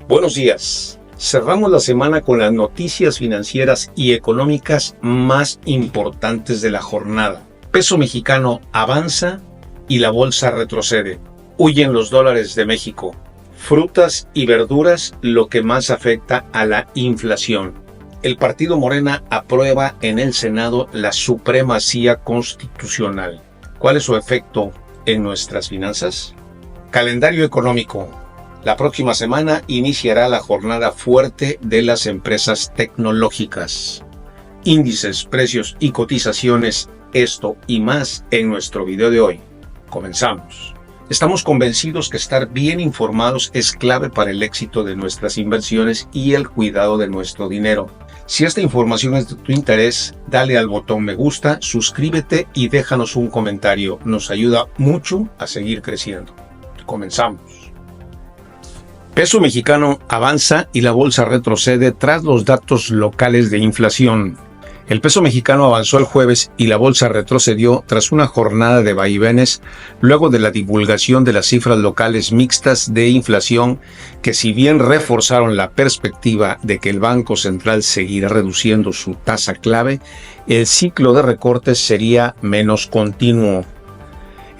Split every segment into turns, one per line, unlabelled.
Buenos días. Cerramos la semana con las noticias financieras y económicas más importantes de la jornada. Peso mexicano avanza y la bolsa retrocede. Huyen los dólares de México. Frutas y verduras, lo que más afecta a la inflación. El partido Morena aprueba en el Senado la supremacía constitucional. ¿Cuál es su efecto en nuestras finanzas? Calendario económico. La próxima semana iniciará la jornada fuerte de las empresas tecnológicas. Índices, precios y cotizaciones, esto y más en nuestro video de hoy. Comenzamos. Estamos convencidos que estar bien informados es clave para el éxito de nuestras inversiones y el cuidado de nuestro dinero. Si esta información es de tu interés, dale al botón me gusta, suscríbete y déjanos un comentario. Nos ayuda mucho a seguir creciendo. Comenzamos. Peso mexicano avanza y la bolsa retrocede tras los datos locales de inflación. El peso mexicano avanzó el jueves y la bolsa retrocedió tras una jornada de vaivenes luego de la divulgación de las cifras locales mixtas de inflación que, si bien reforzaron la perspectiva de que el Banco Central seguirá reduciendo su tasa clave, el ciclo de recortes sería menos continuo.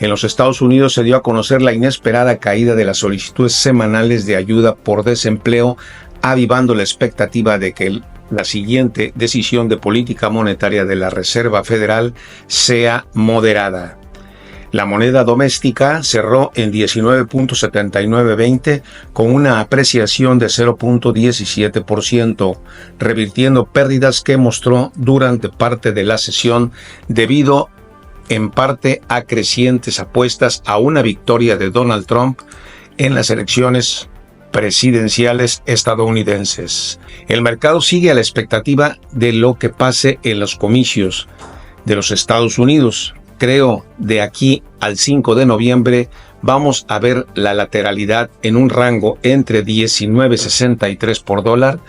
En los Estados Unidos se dio a conocer la inesperada caída de las solicitudes semanales de ayuda por desempleo, avivando la expectativa de que la siguiente decisión de política monetaria de la Reserva Federal sea moderada. La moneda doméstica cerró en 19.7920 con una apreciación de 0.17%, revirtiendo pérdidas que mostró durante parte de la sesión debido en parte a crecientes apuestas a una victoria de Donald Trump en las elecciones presidenciales estadounidenses. El mercado sigue a la expectativa de lo que pase en los comicios de los Estados Unidos. Creo de aquí al 5 de noviembre vamos a ver la lateralidad en un rango entre 19.63 por dólar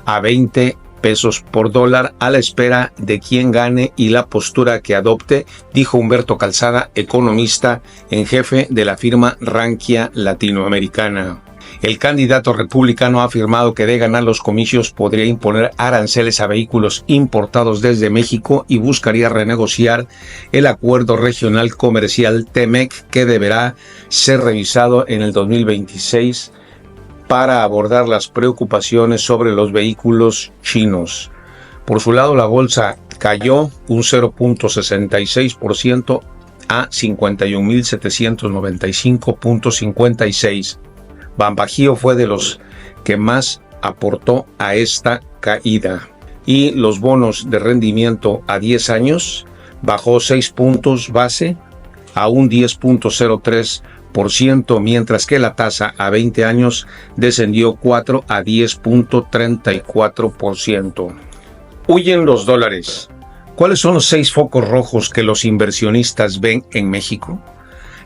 a 20 pesos por dólar a la espera de quién gane y la postura que adopte, dijo Humberto Calzada, economista en jefe de la firma Rankia Latinoamericana. El candidato republicano ha afirmado que de ganar los comicios podría imponer aranceles a vehículos importados desde México y buscaría renegociar el acuerdo regional comercial TEMEC, que deberá ser revisado en el 2026 para abordar las preocupaciones sobre los vehículos chinos. Por su lado, la bolsa cayó un 0.66% a 51.795.56. Banbajío fue de los que más aportó a esta caída. Y los bonos de rendimiento a 10 años bajó 6 puntos base a un 10.03%, mientras que la tasa a 20 años descendió 4 a 10.34%. Huyen los dólares. ¿Cuáles son los 6 focos rojos que los inversionistas ven en México?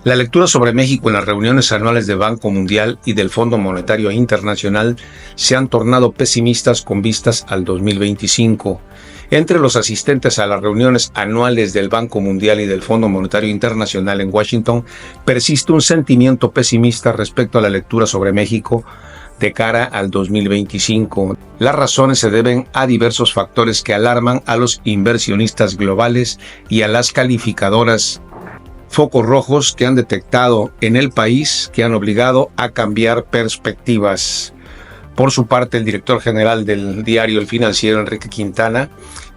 La lectura sobre México en las reuniones anuales del Banco Mundial y del Fondo Monetario Internacional se han tornado pesimistas con vistas al 2025. Entre los asistentes a las reuniones anuales del Banco Mundial y del Fondo Monetario Internacional en Washington, persiste un sentimiento pesimista respecto a la lectura sobre México de cara al 2025. Las razones se deben a diversos factores que alarman a los inversionistas globales y a las calificadoras. Focos rojos que han detectado en el país que han obligado a cambiar perspectivas. Por su parte, el director general del diario El Financiero, Enrique Quintana,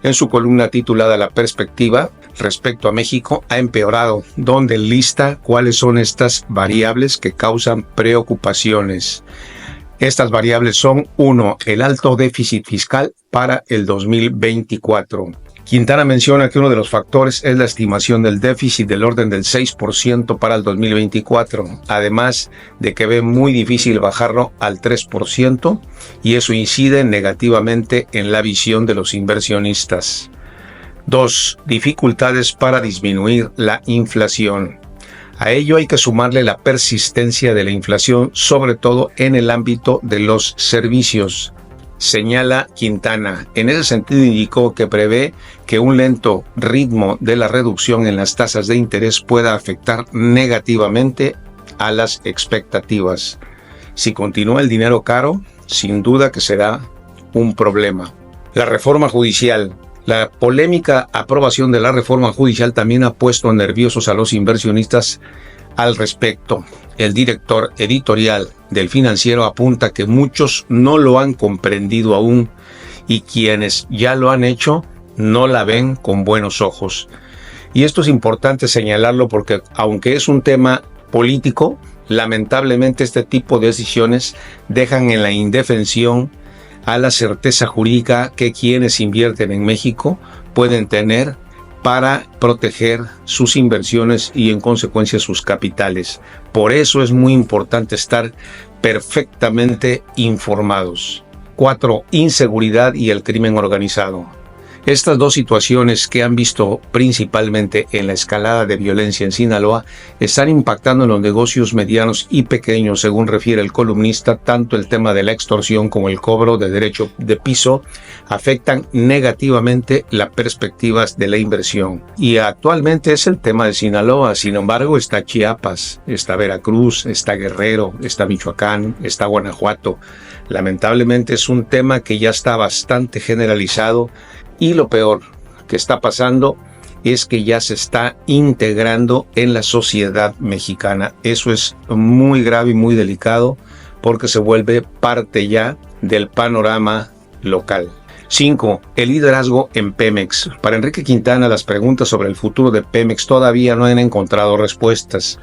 en su columna titulada La Perspectiva respecto a México, ha empeorado, donde lista cuáles son estas variables que causan preocupaciones. Estas variables son: 1. El alto déficit fiscal para el 2024. Quintana menciona que uno de los factores es la estimación del déficit del orden del 6% para el 2024, además de que ve muy difícil bajarlo al 3%, y eso incide negativamente en la visión de los inversionistas. 2. Dificultades para disminuir la inflación. A ello hay que sumarle la persistencia de la inflación, sobre todo en el ámbito de los servicios, señala Quintana. En ese sentido indicó que prevé que un lento ritmo de la reducción en las tasas de interés pueda afectar negativamente a las expectativas. Si continúa el dinero caro, sin duda que será un problema. La reforma judicial. La polémica aprobación de la reforma judicial también ha puesto nerviosos a los inversionistas al respecto. El director editorial del Financiero apunta que muchos no lo han comprendido aún y quienes ya lo han hecho no la ven con buenos ojos. Y esto es importante señalarlo porque aunque es un tema político, lamentablemente este tipo de decisiones dejan en la indefensión a la certeza jurídica que quienes invierten en México pueden tener para proteger sus inversiones y en consecuencia sus capitales. Por eso es muy importante estar perfectamente informados. 4. Inseguridad y el crimen organizado. Estas dos situaciones que han visto principalmente en la escalada de violencia en Sinaloa están impactando en los negocios medianos y pequeños, según refiere el columnista. Tanto el tema de la extorsión como el cobro de derecho de piso afectan negativamente las perspectivas de la inversión. Y actualmente es el tema de Sinaloa. Sin embargo, está Chiapas, está Veracruz, está Guerrero, está Michoacán, está Guanajuato. Lamentablemente es un tema que ya está bastante generalizado. Y lo peor que está pasando es que ya se está integrando en la sociedad mexicana. Eso es muy grave y muy delicado porque se vuelve parte ya del panorama local. 5. El liderazgo en Pemex. Para Enrique Quintana, las preguntas sobre el futuro de Pemex todavía no han encontrado respuestas.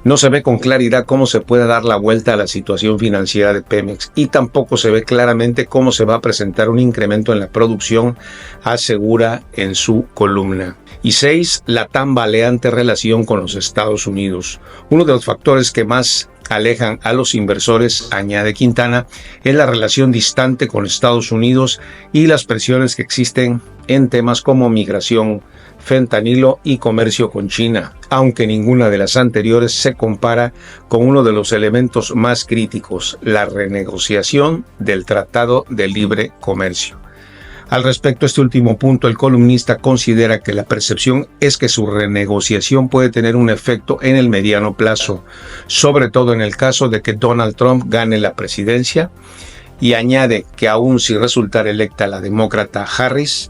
No se ve con claridad cómo se puede dar la vuelta a la situación financiera de Pemex y tampoco se ve claramente cómo se va a presentar un incremento en la producción, asegura en su columna. Y 6. La tambaleante relación con los Estados Unidos. Uno de los factores que más alejan a los inversores, añade Quintana, es la relación distante con Estados Unidos y las presiones que existen en temas como migración, fentanilo y comercio con China, aunque ninguna de las anteriores se compara con uno de los elementos más críticos, la renegociación del Tratado de Libre Comercio. Al respecto a este último punto, el columnista considera que la percepción es que su renegociación puede tener un efecto en el mediano plazo, sobre todo en el caso de que Donald Trump gane la presidencia, y añade que aun si resultara electa la demócrata Harris,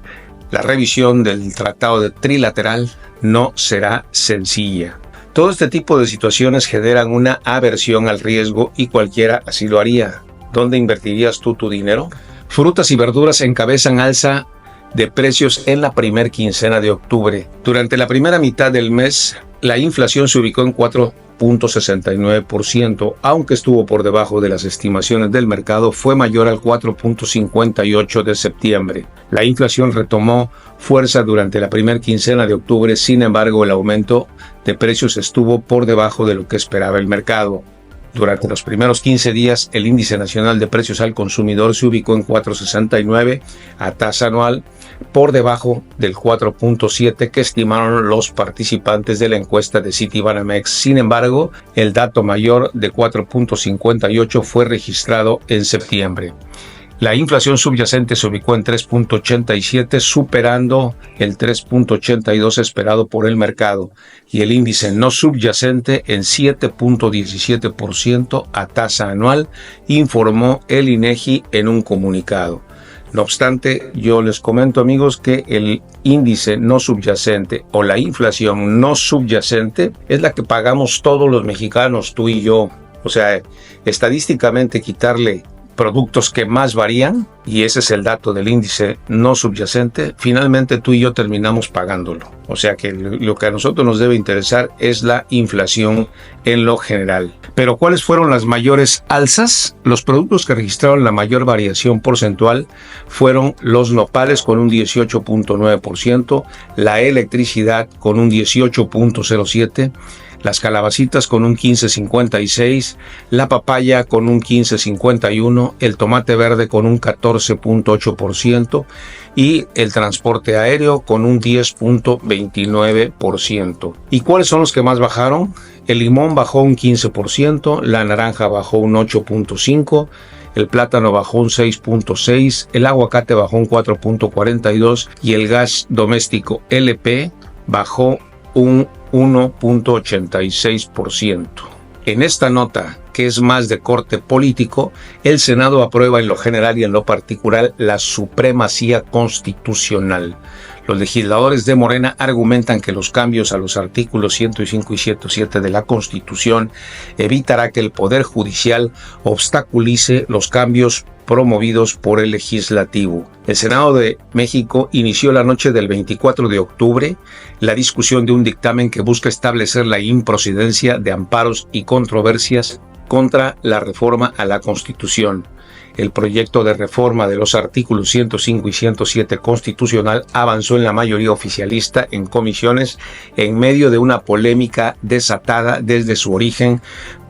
la revisión del tratado trilateral no será sencilla. Todo este tipo de situaciones generan una aversión al riesgo y cualquiera así lo haría. ¿Dónde invertirías tú tu dinero? Frutas y verduras encabezan alza de precios en la primer quincena de octubre. Durante la primera mitad del mes, la inflación se ubicó en 4.69%, aunque estuvo por debajo de las estimaciones del mercado, fue mayor al 4.58% de septiembre. La inflación retomó fuerza durante la primera quincena de octubre, sin embargo, el aumento de precios estuvo por debajo de lo que esperaba el mercado. Durante los primeros 15 días, el índice nacional de precios al consumidor se ubicó en 4.69 a tasa anual, por debajo del 4.7 que estimaron los participantes de la encuesta de Citibanamex. Sin embargo, el dato mayor de 4.58 fue registrado en septiembre. La inflación subyacente se ubicó en 3.87, superando el 3.82 esperado por el mercado, y el índice no subyacente en 7.17% a tasa anual, informó el INEGI en un comunicado. No obstante, yo les comento, amigos, que el índice no subyacente o la inflación no subyacente es la que pagamos todos los mexicanos, tú y yo. O sea, estadísticamente quitarle productos que más varían, y ese es el dato del índice no subyacente, finalmente tú y yo terminamos pagándolo. O sea que lo que a nosotros nos debe interesar es la inflación en lo general. Pero ¿cuáles fueron las mayores alzas? Los productos que registraron la mayor variación porcentual fueron los nopales con un 18.9%, la electricidad con un 18.07%, las calabacitas con un 15.56%, la papaya con un 15.51%, el tomate verde con un 14.8% y el transporte aéreo con un 10.29%. ¿Y cuáles son los que más bajaron? El limón bajó un 15%, la naranja bajó un 8.5%, el plátano bajó un 6.6%, el aguacate bajó un 4.42% y el gas doméstico LP bajó un 1.86%. En esta nota que es más de corte político, el Senado aprueba en lo general y en lo particular la supremacía constitucional. Los legisladores de Morena argumentan que los cambios a los artículos 105 y 107 de la Constitución evitará que el Poder Judicial obstaculice los cambios promovidos por el Legislativo. El Senado de México inició la noche del 24 de octubre la discusión de un dictamen que busca establecer la improcedencia de amparos y controversias contra la reforma a la Constitución. El proyecto de reforma de los artículos 105 y 107 constitucional avanzó en la mayoría oficialista en comisiones en medio de una polémica desatada desde su origen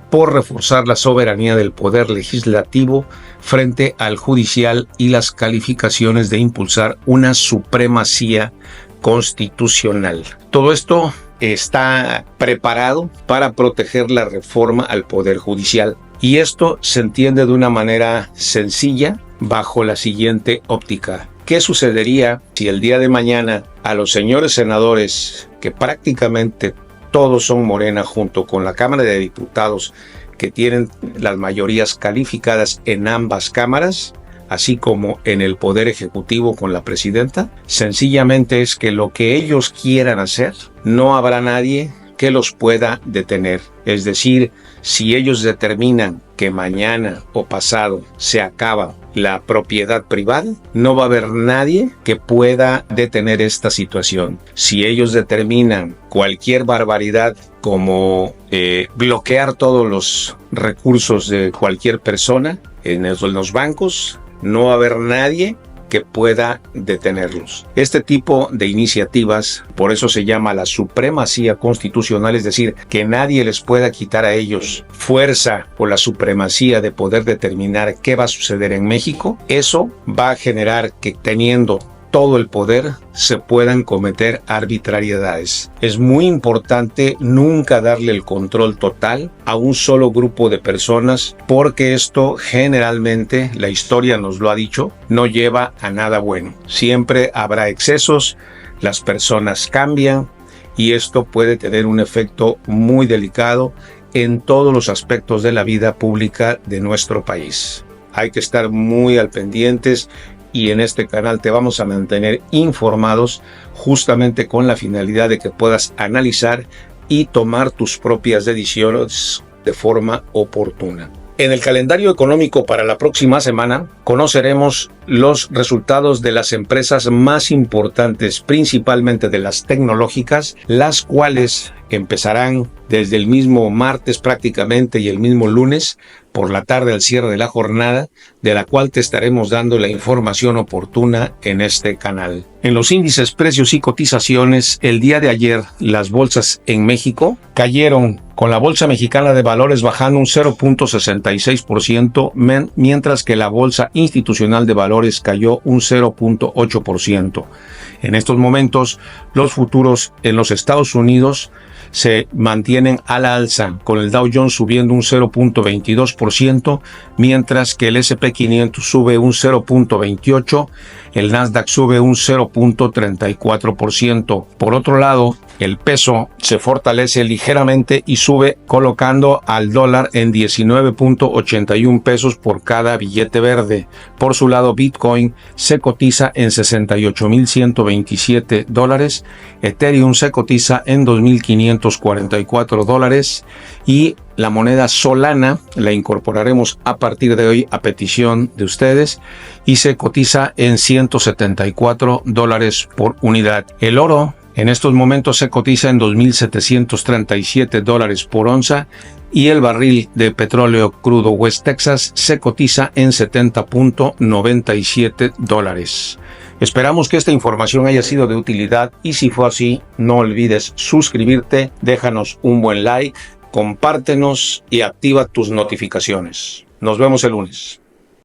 por reforzar la soberanía del poder legislativo frente al judicial y las calificaciones de impulsar una supremacía constitucional. Todo esto está preparado para proteger la reforma al poder judicial. Y esto se entiende de una manera sencilla bajo la siguiente óptica. ¿Qué sucedería si el día de mañana a los señores senadores, que prácticamente todos son Morena, junto con la Cámara de Diputados, que tienen las mayorías calificadas en ambas cámaras, así como en el Poder Ejecutivo con la presidenta, sencillamente es que lo que ellos quieran hacer, no habrá nadie que los pueda detener? Es decir, si ellos determinan que mañana o pasado se acaba la propiedad privada, no va a haber nadie que pueda detener esta situación. Si ellos determinan cualquier barbaridad como bloquear todos los recursos de cualquier persona en los bancos, no va a haber nadie que pueda detenerlos. Este tipo de iniciativas, por eso se llama la supremacía constitucional, es decir, que nadie les pueda quitar a ellos fuerza o la supremacía de poder determinar qué va a suceder en México. Eso va a generar que, teniendo todo el poder, se puedan cometer arbitrariedades. Es muy importante nunca darle el control total a un solo grupo de personas, porque esto generalmente, la historia nos lo ha dicho, no lleva a nada bueno. Siempre habrá excesos, las personas cambian y esto puede tener un efecto muy delicado en todos los aspectos de la vida pública de nuestro país. Hay que estar muy al pendientes. Y en este canal te vamos a mantener informados justamente con la finalidad de que puedas analizar y tomar tus propias decisiones de forma oportuna. En el calendario económico para la próxima semana conoceremos los resultados de las empresas más importantes, principalmente de las tecnológicas, las cuales empezarán desde el mismo martes prácticamente y el mismo lunes por la tarde al cierre de la jornada, de la cual te estaremos dando la información oportuna en este canal. En los índices, precios y cotizaciones, el día de ayer las bolsas en México cayeron, con la Bolsa Mexicana de Valores bajando un 0.66%, mientras que la Bolsa Institucional de Valores cayó un 0.8%. En estos momentos, los futuros en los Estados Unidos se mantienen a la alza, con el Dow Jones subiendo un 0.22%, mientras que el S&P 500 sube un 0.28%, el Nasdaq sube un 0.34%. Por otro lado, el peso se fortalece ligeramente y sube, colocando al dólar en 19.81 pesos por cada billete verde. Por su lado, Bitcoin se cotiza en $68,127, Ethereum se cotiza en $2,544 y la moneda Solana la incorporaremos a partir de hoy a petición de ustedes y se cotiza en $174 por unidad. El oro en estos momentos se cotiza en $2,737 por onza y el barril de petróleo crudo West Texas se cotiza en $70.97. Esperamos que esta información haya sido de utilidad y si fue así, no olvides suscribirte, déjanos un buen like, compártenos y activa tus notificaciones. Nos vemos el lunes.